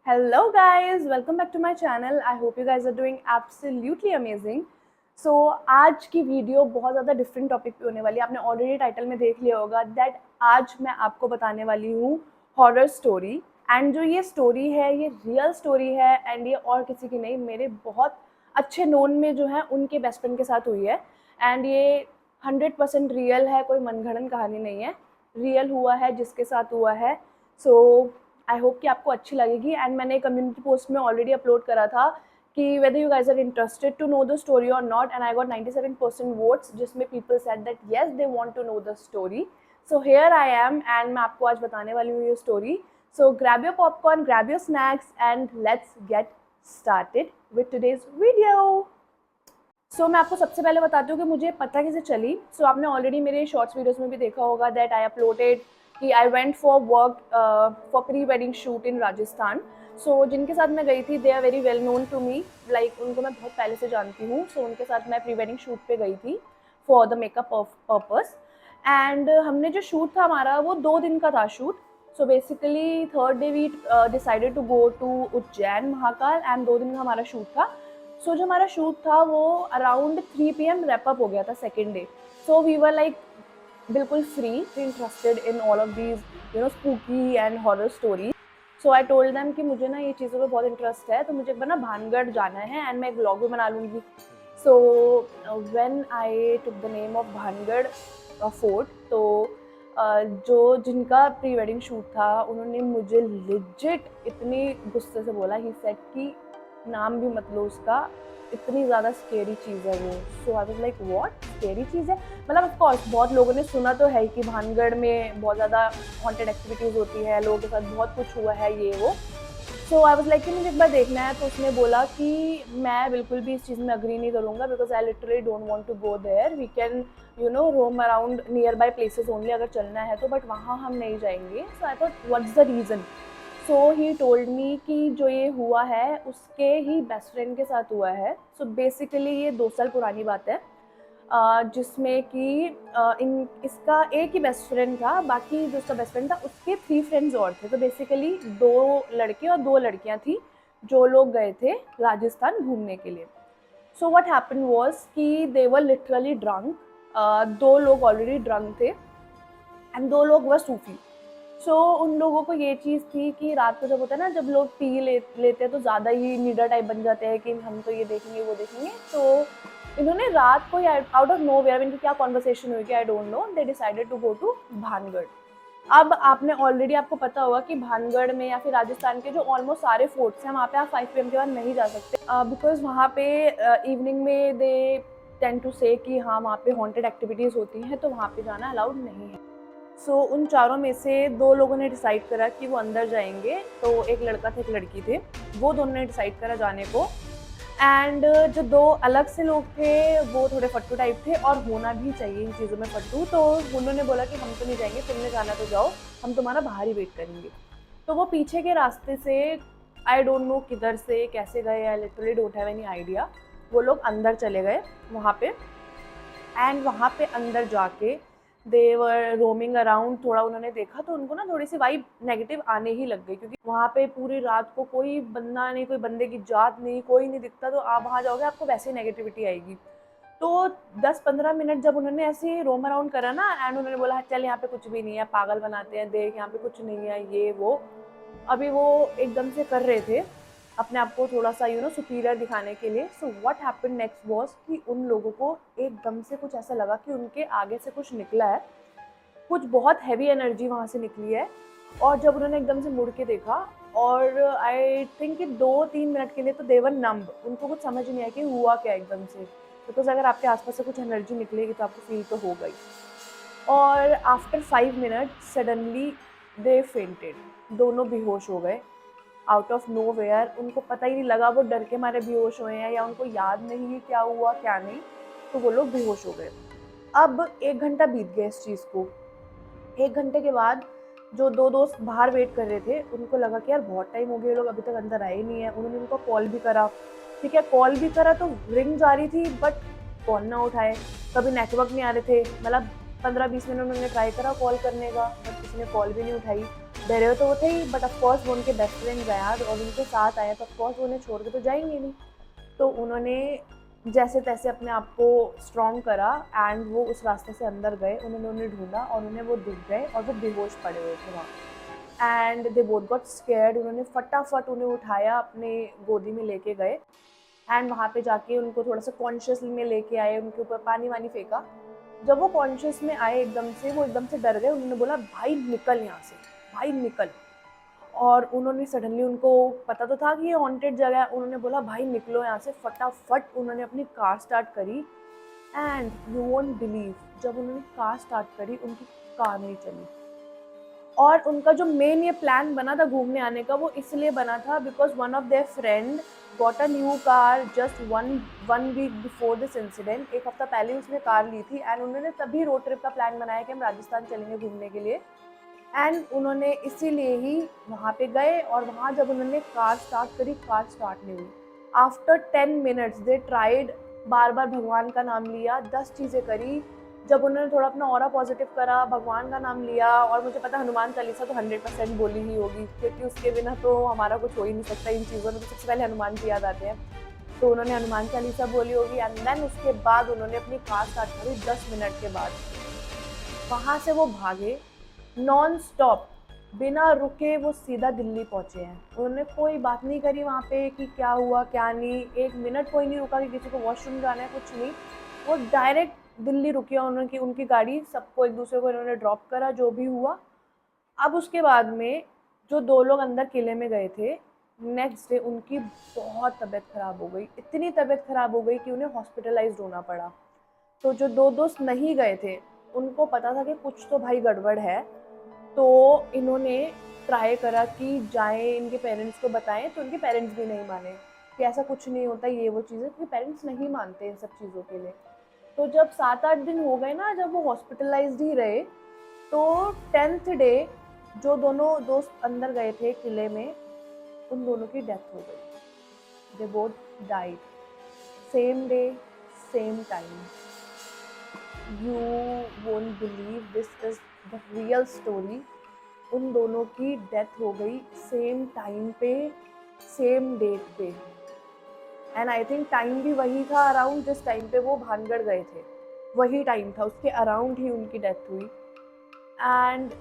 Hello guys, welcome back to my channel. I hope you guys are doing absolutely amazing. So आज की video बहुत ज़्यादा different topic पे होने वाली है. आपने ऑलरेडी टाइटल में देख लिया होगा दैट आज मैं आपको बताने वाली हूँ हॉरर स्टोरी. एंड जो ये स्टोरी है ये रियल स्टोरी है एंड ये और किसी की नहीं, मेरे बहुत अच्छे नोन में जो है उनके बेस्ट फ्रेंड के साथ हुई है. एंड ये 100% रियल है, कोई मनगढ़ंत कहानी नहीं है. रियल हुआ है जिसके साथ हुआ है. सो आई होप कि आपको अच्छी लगेगी. एंड मैंने कम्युनिटी पोस्ट में ऑलरेडी अपलोड करा था कि whether you guys are interested to know the story और not, and I got 97% votes जिसमें people said that yes they want to know the story. So here I am and मैं आपको आज बताने वाली हूँ ये story. So grab your popcorn, grab your snacks and let's get started with today's video. So मैं आपको सबसे पहले बताती हूँ कि मुझे पता कैसे चली. सो आपने ऑलरेडी मेरे शॉर्ट्स वीडियोस में भी देखा होगा दैट आई अपलोडेड कि I went for work for pre wedding shoot in Rajasthan. So जिनके साथ मैं गई थी they are very well known to me, like उनको मैं बहुत पहले से जानती हूँ. सो उनके साथ मैं प्री वेडिंग शूट पे गई थी for the makeup purpose. And हमने जो शूट था हमारा वो 2 दिन का था shoot. So basically third day we decided to go to Ujjain Mahakal and 2 दिन का हमारा शूट था. सो जो हमारा शूट था वो अराउंड 3 PM रैप अप हो गया था second day. So we were like बिल्कुल free interested in all of these spooky and horror story. So I told them कि मुझे ना ये चीज़ों में बहुत इंटरेस्ट है, तो मुझे एक बार ना भानगढ़ जाना है एंड मैं एक व्लॉग भी बना लूँगी. So when I took the name of Bhangarh fort, तो जो जिनका प्री वेडिंग शूट था उन्होंने मुझे लिजिट इतनी गुस्से से बोला, ही सेड कि नाम भी मत लो उसका, इतनी ज़्यादा स्केरी चीज़ है वो. So I was like what, scary चीज़ है? मतलब ऑफ कोर्स बहुत लोगों ने सुना तो है कि भानगढ़ में बहुत ज़्यादा हॉन्टेड एक्टिविटीज़ होती है, लोगों के साथ बहुत कुछ हुआ है ये वो. सो आई वाज लाइक कि मुझे एक बार देखना है. तो उसने बोला कि मैं बिल्कुल भी इस चीज़ में अग्री नहीं करूँगा because I literally don't want to go there. We can roam around nearby places only अगर चलना है तो, बट वहाँ हम नहीं जाएंगे. So I thought what's the reason. So he told me कि जो ये हुआ है उसके ही बेस्ट फ्रेंड के साथ हुआ है. सो बेसिकली ये 2 साल पुरानी बात है, जिसमें कि इसका एक ही बेस्ट फ्रेंड था, बाकी जो उसका बेस्ट फ्रेंड था उसके 3 फ्रेंड्स और थे. तो बेसिकली 2 लड़के और 2 लड़कियां थी जो लोग गए थे राजस्थान घूमने के लिए. सो व्हाट हैपेंड वाज कि दे वर लिटरली ड्रंक. 2 लोग ऑलरेडी ड्रंक थे एंड 2 लोग वर सूफी. सो उन लोगों को ये चीज़ थी कि रात को जब होता है ना, जब लोग पी लेते हैं तो ज़्यादा ही नीडर टाइप बन जाते हैं कि हम तो ये देखेंगे वो देखेंगे. तो इन्होंने रात को आउट ऑफ नो वेयर, इनकी क्या कॉन्वर्सेशन हुई कि I don't know, they decided to go to Bhangarh. अब आपने ऑलरेडी आपको पता होगा कि भानगढ़ में या फिर राजस्थान के जो ऑलमोस्ट सारे फोर्ट्स हैं वहाँ पे आप 5 PM के बाद नहीं जा सकते बिकॉज वहाँ पे इवनिंग में दे टेंड टू से कि हाँ वहाँ पे हॉन्टेड एक्टिविटीज़ होती हैं तो वहाँ पे जाना अलाउड नहीं है. सो उन चारों में से 2 लोगों ने डिसाइड करा कि वो अंदर जाएंगे. तो एक लड़का था एक लड़की थे, वो दोनों ने डिसाइड करा जाने को. एंड जो 2 अलग से लोग थे वो थोड़े फट्टू टाइप थे और होना भी चाहिए इन चीज़ों में फट्टू. तो उन्होंने बोला कि हम तो नहीं जाएंगे, तुमने जाना तो जाओ, हम तुम्हारा बाहर ही वेट करेंगे. तो वो पीछे के रास्ते से आई डोंट नो किधर से कैसे गए, आई literally don't have any idea, वो लोग अंदर चले गए वहाँ पे. एंड वहाँ पे अंदर जाके दे वर रोमिंग अराउंड. थोड़ा उन्होंने देखा तो उनको ना थोड़ी सी वाइब नेगेटिव आने ही लग गई, क्योंकि वहाँ पे पूरी रात को कोई बंदा नहीं, कोई बंदे की जात नहीं, कोई नहीं दिखता. तो आप वहाँ जाओगे आपको वैसे ही नेगेटिविटी आएगी. तो 10-15 मिनट जब उन्होंने ऐसे रोम अराउंड करा ना एंड उन्होंने बोला चल यहाँ पे कुछ भी नहीं है, पागल बनाते हैं, देख यहाँ पे कुछ नहीं है ये वो. अभी वो एकदम से कर रहे थे अपने आप को थोड़ा सा सुपीरियर दिखाने के लिए. So what happened next was कि उन लोगों को एकदम से कुछ ऐसा लगा कि उनके आगे से कुछ निकला है, कुछ बहुत हैवी एनर्जी वहाँ से निकली है. और जब उन्होंने एकदम से मुड़ के देखा और आई थिंक कि 2-3 मिनट के लिए तो देवर नम्ब, उनको कुछ समझ नहीं आया कि हुआ क्या एकदम से. बिकॉज अगर आपके आसपास से कुछ एनर्जी निकलेगी तो आपको फील तो हो गई. और after 5 minute suddenly they fainted, दोनों बेहोश हो गए आउट ऑफ नो वेयर. उनको पता ही नहीं लगा वो डर के मारे बेहोश हुए हैं या उनको याद नहीं है क्या हुआ क्या नहीं. तो वो लोग बेहोश हो गए. अब 1 घंटा बीत गया इस चीज़ को. 1 घंटे के बाद जो 2 दोस्त बाहर वेट कर रहे थे उनको लगा कि यार बहुत टाइम हो गया, लोग अभी तक अंदर आए ही नहीं है. उन्होंने उनको कॉल भी करा, ठीक है कॉल भी करा तो रिंग जा रही थी बट कॉल ना उठाए, कभी नेटवर्क नहीं आ रहे थे. मतलब 15-20 मिनट उन्होंने ट्राई करा कॉल करने का बट किसी ने कॉल भी नहीं उठाई. डरे तो वो थे ही, बट ऑफकोर्स वो उनके बेस्ट फ्रेंड्स हैं यार और उनके साथ आए तो ऑफकोर्स वो उन्हें छोड़ के तो जाएंगे नहीं। तो उन्होंने जैसे तैसे अपने आप को स्ट्रॉन्ग करा एंड वो उस रास्ते से अंदर गए, उन्होंने उन्हें ढूंढा और उन्हें वो दिख गए और वो बेहोश पड़े हुए थे वहाँ। And they both got scared, उन्होंने फटाफट उन्हें उठाया, अपने गोदी में लेके गए एंड वहाँ पे जाके उनको थोड़ा सा कॉन्शियस में लेके आए, उनके ऊपर पानी वानी फेंका। जब वो कॉन्शियस में आए एकदम से, वो एकदम से डर गए, उन्होंने बोला भाई निकल यहाँ से, भाई निकल। और उन्होंने सडनली, उनको पता तो था कि ये हॉन्टेड जगह है, उन्होंने बोला भाई निकलो यहाँ से। फटाफट उन्होंने अपनी कार स्टार्ट करी एंड यू वोंट बिलीव, जब उन्होंने कार स्टार्ट करी उनकी कार नहीं चली। और उनका जो मेन ये प्लान बना था घूमने आने का, वो इसलिए बना था because one of their friend got a new car just one week before this incident. एक हफ्ता पहले उसने कार ली थी एंड उन्होंने तभी रोड ट्रिप का प्लान बनाया कि हम राजस्थान चलेंगे घूमने के लिए। एंड उन्होंने इसीलिए ही वहाँ पे गए और वहाँ जब उन्होंने कार स्टार्ट करी, कार स्टार्ट नहीं हुई। आफ्टर 10 मिनट्स दे ट्राइड, बार बार भगवान का नाम लिया, 10 चीज़ें करी। जब उन्होंने थोड़ा अपना ऑरा पॉजिटिव करा, भगवान का नाम लिया, और मुझे पता हनुमान चालीसा तो 100% बोली ही होगी क्योंकि उसके बिना तो हमारा कुछ हो ही नहीं सकता। इन चीज़ों में तो सबसे पहले हनुमान जी याद आते हैं। तो उन्होंने हनुमान चालीसा बोली होगी एंड देन उसके बाद उन्होंने अपनी कार स्टार्ट करी। 10 मिनट के बाद वहाँ से वो भागे नॉन स्टॉप, बिना रुके वो सीधा दिल्ली पहुँचे हैं। उन्होंने कोई बात नहीं करी वहाँ पे कि क्या हुआ क्या नहीं, 1 मिनट कोई नहीं रुका कि किसी को वॉशरूम जाना है, कुछ नहीं। वो डायरेक्ट दिल्ली रुकी और उनकी उनकी गाड़ी, सबको एक दूसरे को इन्होंने ड्रॉप करा, जो भी हुआ। अब उसके बाद में जो 2 लोग अंदर किले में गए थे, नेक्स्ट डे उनकी बहुत तबीयत ख़राब हो गई, इतनी तबीयत ख़राब हो गई कि उन्हें हॉस्पिटलाइज्ड होना पड़ा। तो जो 2 दोस्त नहीं गए थे, उनको पता था कि कुछ तो भाई गड़बड़ है। तो इन्होंने ट्राई करा कि जाएँ इनके पेरेंट्स को बताएँ, तो उनके पेरेंट्स भी नहीं माने कि ऐसा कुछ नहीं होता, ये वो चीज़ें, क्योंकि पेरेंट्स नहीं मानते इन सब चीज़ों के लिए। तो जब 7-8 दिन हो गए ना, जब वो हॉस्पिटलाइज्ड ही रहे, तो 10th डे जो दोनों दोस्त अंदर गए थे किले में, उन दोनों की डेथ हो गई। They both died same day, same time. You won't believe, this is the real story. उन दोनों की डेथ हो गई सेम टाइम पे, सेम डेट पे। एंड आई थिंक टाइम भी वही था अराउंड जिस टाइम पे वो भानगढ़ गए थे, वही टाइम था, उसके अराउंड ही उनकी डेथ हुई। And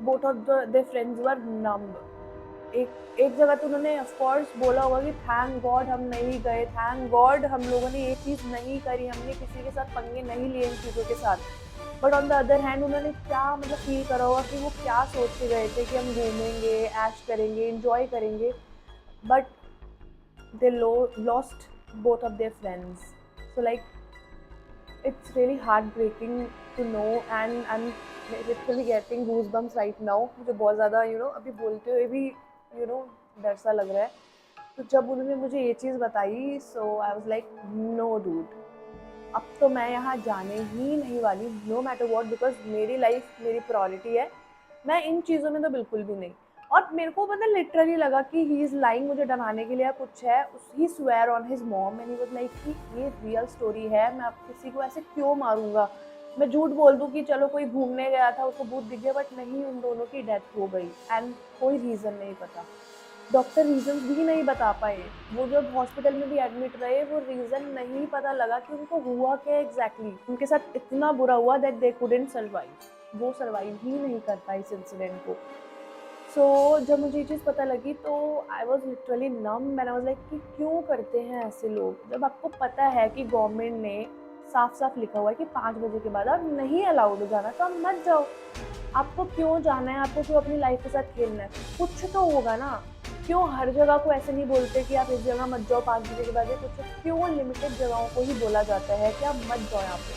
both of the friends were numb. एक एक जगह तो उन्होंने ऑफकोर्स बोला होगा कि थैंक गॉड हम नहीं गए, थैंक गॉड हम लोगों ने ये चीज़ नहीं करी, हमने किसी के साथ पंगे नहीं लिए इन चीज़ों के साथ। But on the other hand उन्होंने क्या मतलब फील करा होगा कि वो क्या सोच के गए थे कि हम घूमेंगे, ऐश करेंगे, इंजॉय करेंगे, but they lost both of their friends. So like it's really heartbreaking to know and I'm literally getting goosebumps right now. मुझे बहुत ज़्यादा अभी बोलते हुए भी डर सा लग रहा है। तो जब उन्होंने मुझे ये चीज़ बताई, so I was like no dude, अब तो मैं यहाँ जाने ही नहीं वाली, नो मैटर वॉट, बिकॉज मेरी लाइफ मेरी प्रायोरिटी है। मैं इन चीज़ों में तो बिल्कुल भी नहीं। और मेरे को पता लिटरली लगा कि ही इज़ लाइंग, मुझे डराने के लिए कुछ है। He swear on his mom and he was like कि ये रियल स्टोरी है, मैं अब किसी को ऐसे क्यों मारूंगा, मैं झूठ बोल दूँ कि चलो कोई घूमने गया था उसको भूत दिख गया, बट नहीं, उन दोनों की डेथ हो गई एंड कोई रीज़न नहीं पता। डॉक्टर रीजंस भी नहीं बता पाए। वो जब हॉस्पिटल में भी एडमिट रहे, वो रीज़न नहीं पता लगा कि उनको हुआ क्या एग्जैक्टली। उनके साथ इतना बुरा हुआ दैट दे कुडंट सर्वाइव, वो सर्वाइव ही नहीं कर पाए इस इंसिडेंट को। सो जब मुझे ये चीज़ पता लगी तो I was literally num and I was like कि क्यों करते हैं ऐसे लोग, जब आपको पता है कि गवर्नमेंट ने साफ साफ लिखा हुआ है कि 5 बजे के बाद आप नहीं अलाउड हो जाना, तो आप मत जाओ। आपको क्यों जाना है, आपको क्यों अपनी लाइफ के साथ खेलना है, कुछ तो होगा ना। क्यों हर जगह को ऐसे नहीं बोलते कि आप इस जगह मत जाओ 5 बजे के बाद, कुछ क्यों लिमिटेड जगहों को ही बोला जाता है कि आप मत जाओ यहाँ पे,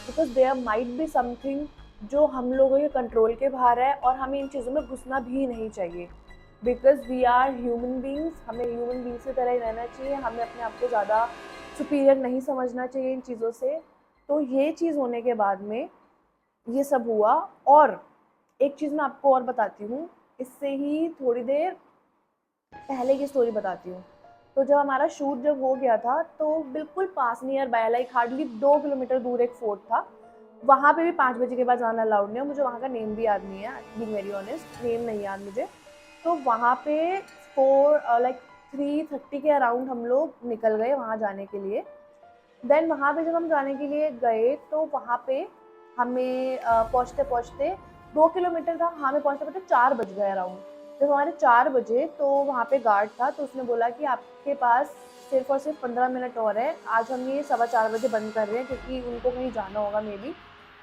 because there might be something जो हम लोगों के कंट्रोल के बाहर है और हमें इन चीज़ों में घुसना भी नहीं चाहिए, because we are human beings, हमें ह्यूमन बींग्स की तरह ही रहना चाहिए, हमें अपने आप को ज़्यादा सुपीरियर नहीं समझना चाहिए इन चीज़ों से। तो ये चीज़ होने के बाद में ये सब हुआ। और एक चीज़ मैं आपको और बताती हूँ, इससे ही थोड़ी देर पहले की स्टोरी बताती हूँ। तो जब हमारा शूट जब हो गया था, तो बिल्कुल पास nearby, like hardly 2 kilometre दूर एक फोर्ट था। वहाँ पे भी 5 बजे के बाद जाना अलाउड नहीं है। मुझे वहाँ का नेम भी याद नहीं है, बीइंग वेरी ऑनेस्ट, नेम नहीं याद मुझे। तो वहाँ पे 3:30 के अराउंड हम लोग निकल गए वहाँ जाने के लिए। देन वहाँ पे जब हम जाने के लिए गए तो वहाँ पे हमें पहुँचते-पहुँचते 2 किलोमीटर था, हमें पहुँचते-पहुँचते 4 बज गए अराउंड। जब हमारे 4 बजे तो वहाँ पे गार्ड था, तो उसने बोला कि आपके पास सिर्फ़ और सिर्फ 15 मिनट और है। आज हम ये 4:15 बजे बंद कर रहे हैं क्योंकि उनको कहीं जाना होगा मे बी।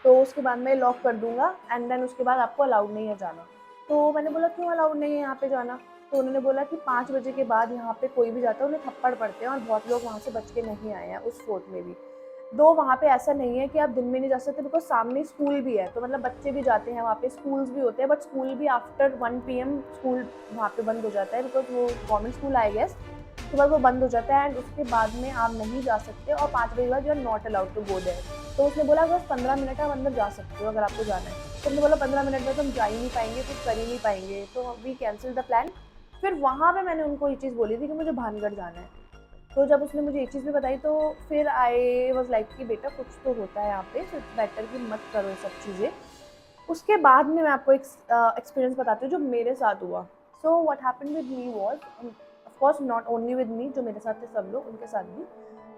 तो उसके बाद मैं लॉक कर दूँगा एंड देन उसके बाद आपको अलाउड नहीं है जाना। तो मैंने बोला क्यों अलाउड नहीं है यहाँ पे जाना? तो उन्होंने बोला कि 5 बजे के बाद यहाँ पे कोई भी जाता है उन्हें थप्पड़ पड़ते हैं और बहुत लोग वहाँ से बच के नहीं आए हैं उस फोर्ट में भी। दो वहाँ पे ऐसा नहीं है कि आप दिन में नहीं जा सकते बिकॉज़ सामने स्कूल भी है, तो मतलब बच्चे भी जाते हैं वहाँ पे, स्कूल्स भी होते हैं, बट स्कूल भी आफ्टर 1 पीएम स्कूल वहाँ पे बंद हो जाता है बिकॉज़ वो गवर्नमेंट स्कूल आई गेस। उसके बाद वो बंद हो जाता है एंड उसके बाद में आप नहीं जा सकते और 5 बजे के बाद you are not allowed to go there. तो उसने बोला बस 15 मिनट आप अंदर जा सकते हो अगर आपको जाना है। तो हमने बोला 15 मिनट में तो हम जा ही नहीं पाएँगे, कुछ कर ही नहीं पाएँगे, तो वी कैंसल द प्लान। फिर वहाँ पे मैंने उनको ये चीज़ बोली थी कि मुझे भानगढ़ जाना है। तो जब उसने मुझे ये चीज़ भी बताई तो फिर आई वाज़ लाइक कि बेटा कुछ तो होता है यहाँ पे, सो इट्स बेटर कि मत करो ये सब चीज़ें। उसके बाद में मैं आपको एक एक्सपीरियंस बताती हूँ जो मेरे साथ हुआ। So what happened with me was, of course not only with me, जो मेरे साथ थे सब लोग, उनके साथ भी।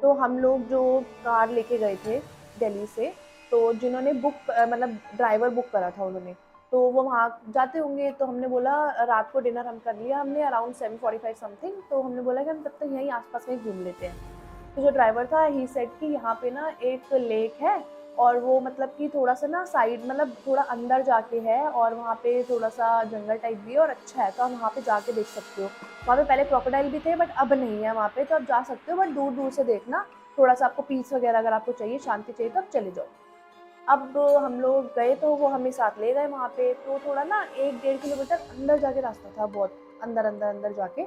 तो हम लोग जो कार लेके गए थे दिल्ली से, तो जिन्होंने मतलब ड्राइवर बुक करा था उन्होंने, तो वो वहाँ जाते होंगे, तो हमने बोला रात को डिनर हम कर लिया हमने अराउंड 7:45 समथिंग, तो हमने बोला कि हम तब तक यहीं आस-पास कहीं घूम लेते हैं। तो जो ड्राइवर था ही सेड कि यहाँ पे ना एक लेक है और वो मतलब कि थोड़ा-सा ना साइड मतलब थोड़ा अंदर जाके है और वहाँ पे थोड़ा-सा जंगल टाइप भी है और अच्छा है, तो आप वहाँ पे जाके देख सकते हो। वहाँ पे पहले क्रोकोडाइल भी थे बट अब नहीं है वहाँ पे, तो आप जा सकते हो बट दूर-दूर से देखना, थोड़ा-सा आपको पीस वगैरह अगर आपको चाहिए, शांति चाहिए तो आप चले जाओ। अब हम लोग गए तो वो हमें साथ ले गए वहाँ पे, तो थोड़ा ना 1 डेढ़ किलोमीटर अंदर जाके रास्ता था, बहुत अंदर जाके।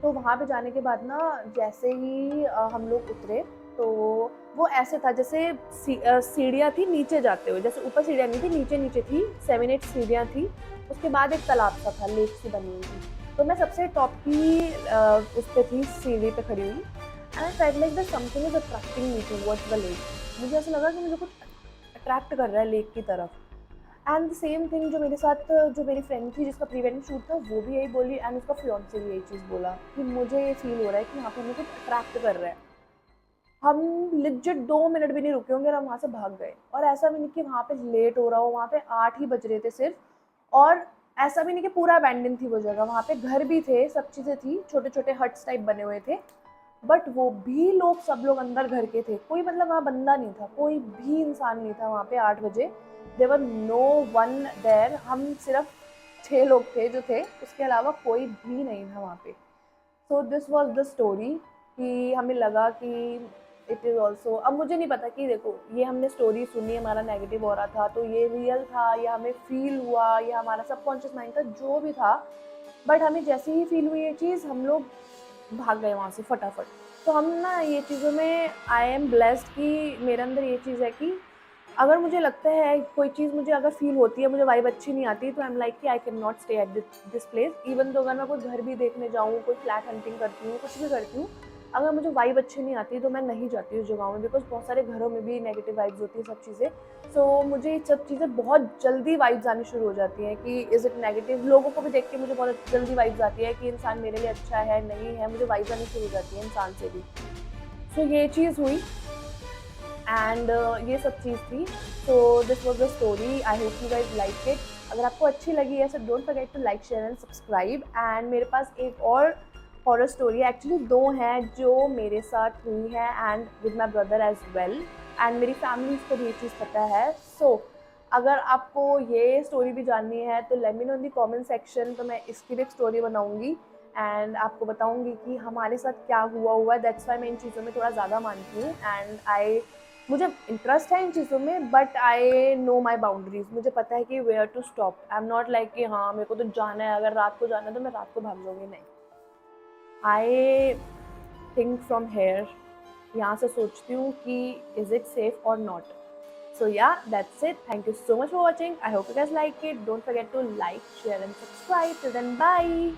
तो वहाँ पे जाने के बाद ना जैसे ही हम लोग उतरे, तो वो ऐसे था जैसे सीढ़ियाँ थी नीचे जाते हुए, जैसे ऊपर सीढ़ियाँ नहीं थी, नीचे-नीचे थी, 7-8 सीढ़ियाँ थी। उसके बाद एक तालाब सा था, लेक सी बनी हुई थी। तो मैं सबसे टॉप की उस पे थी, सीढ़ी पे खड़ी हुई and I felt like that something is attracting me towards the lake. मुझे ऐसा लगा कि मुझे कुछ अट्रैक्ट कर रहा है लेक की तरफ। एंड द सेम थिंग जो मेरे साथ जो मेरी फ्रेंड थी जिसका प्री वेडिंग शूट था वो भी यही बोली एंड उसका फियांसे भी यही चीज़ बोला कि मुझे ये फील हो रहा है कि यहाँ पे हमें कुछ अट्रैक्ट कर रहा है। हम लिजिट 2 मिनट भी नहीं रुके होंगे और हम वहाँ से भाग गए। और ऐसा भी नहीं कि वहाँ पे लेट हो रहा हो, वहाँ पे 8 ही बज रहे थे सिर्फ। और ऐसा भी नहीं कि पूरा अबैंडन थी वो जगह, वहाँ पे घर भी थे, सब चीज़ें थी, छोटे-छोटे हट्स टाइप बने हुए थे। बट वो भी लोग सब लोग अंदर घर के थे, कोई मतलब वहाँ बंदा नहीं था, कोई भी इंसान नहीं था वहाँ पे 8 बजे। There were no one there, हम सिर्फ 6 लोग थे जो थे, उसके अलावा कोई भी नहीं था वहाँ पे। सो दिस वाज द स्टोरी कि हमें लगा कि इट इज़ ऑल्सो, अब मुझे नहीं पता कि देखो ये हमने स्टोरी सुनी, हमारा नेगेटिव हो रहा था तो ये रियल था या हमें फील हुआ या हमारा सबकॉन्शियस माइंड था, जो भी था, बट हमें जैसे ही फील हुई ये चीज़ हम लोग भाग गए वहाँ से फटाफट। तो हम ना ये चीज़ों में आई एम ब्लेस्ड कि मेरे अंदर ये चीज़ है कि अगर मुझे लगता है कोई चीज़ मुझे अगर फ़ील होती है, मुझे वाइब अच्छी नहीं आती, तो आई एम लाइक कि I can not stay at this place. Even तो अगर मैं कोई घर भी देखने जाऊँ, कोई फ्लैट हंटिंग करती हूँ, कुछ भी करती हूँ, अगर मुझे वाइब अच्छी नहीं आती तो मैं नहीं जाती उस जगहों में बिकॉज़ बहुत सारे घरों में भी नेगेटिव वाइब्स होती है, सब चीज़ें। सो मुझे ये सब चीज़ें बहुत जल्दी वाइब्स आनी शुरू हो जाती हैं कि इज़ इट नेगेटिव, लोगों को भी देख के मुझे बहुत जल्दी वाइब्स आती है कि इंसान मेरे लिए अच्छा है, नहीं है, मुझे वाइब्स आनी शुरू हो जाती है इंसान से भी। सो ये चीज़ हुई एंड ये सब चीज़ थी। So this was the story, I hope you guys like it. अगर आपको अच्छी लगी है so don't forget to like share and subscribe. And मेरे पास एक और हॉरर स्टोरी है, एक्चुअली दो हैं जो मेरे साथ हुई है and with my brother as well, and मेरी फैमिली को भी ये चीज़ पता है। सो अगर आपको ये स्टोरी भी जाननी है तो let me know in the comment section, तो मैं इसकी भी एक स्टोरी बनाऊंगी एंड आपको बताऊंगी कि हमारे साथ क्या हुआ है। दैट्स वाई मैं इन चीज़ों में थोड़ा ज़्यादा मानती हूँ एंड मुझे इंटरेस्ट है इन चीज़ों में, but I know my boundaries, मुझे पता है कि where to stop. I am not like कि हाँ मेरे को तो जाना है, अगर रात को जाना है तो मैं रात को भाग जाऊँगी, नहीं। आई थिंक फ्रॉम हेयर, यहाँ से सोचती हूँ कि इज़ इट सेफ और not. So yeah, that's it. Thank you so much for watching. I hope you guys like it. Don't forget to like, share and subscribe. Till then, bye.